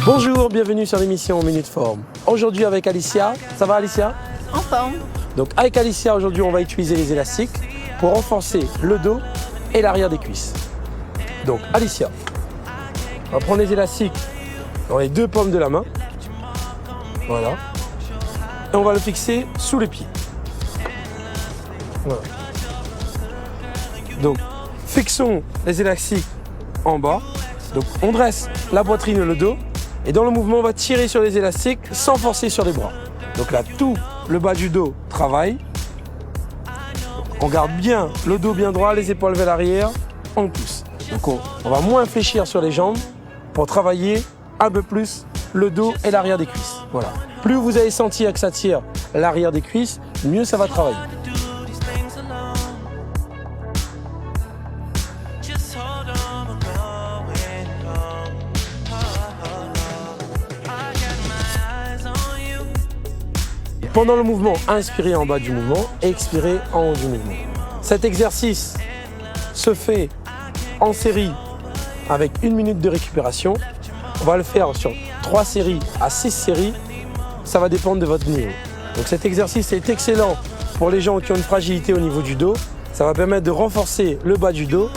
Bonjour, bienvenue sur l'émission Minute Forme. Aujourd'hui avec Alicia, ça va Alicia? En forme. Donc avec Alicia, aujourd'hui on va utiliser les élastiques pour renforcer le dos et l'arrière des cuisses. Donc Alicia, on va prendre les élastiques dans les deux paumes de la main. Voilà. Et on va le fixer sous les pieds. Voilà. Donc fixons les élastiques en bas. Donc on dresse la poitrine et le dos. Et dans le mouvement, on va tirer sur les élastiques sans forcer sur les bras. Donc là, tout le bas du dos travaille. On garde bien le dos bien droit, les épaules vers l'arrière, on pousse. Donc on va moins fléchir sur les jambes pour travailler un peu plus le dos et l'arrière des cuisses. Voilà. Plus vous allez sentir que ça tire l'arrière des cuisses, mieux ça va travailler. Pendant le mouvement, inspirez en bas du mouvement et expirez en haut du mouvement. Cet exercice se fait en série avec 1 minute de récupération. On va le faire sur 3 séries à 6 séries. Ça va dépendre de votre niveau. Donc cet exercice est excellent pour les gens qui ont une fragilité au niveau du dos. Ça va permettre de renforcer le bas du dos.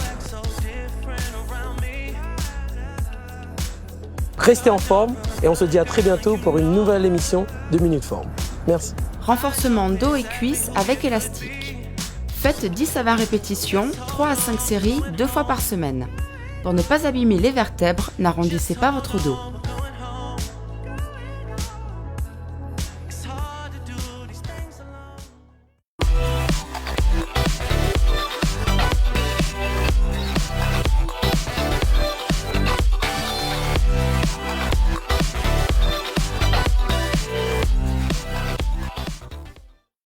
Restez en forme et on se dit à très bientôt pour une nouvelle émission de Minute Forme. Merci. Renforcement dos et cuisses avec élastique. Faites 10 à 20 répétitions, 3 à 5 séries, 2 fois par semaine. Pour ne pas abîmer les vertèbres, n'arrondissez pas votre dos.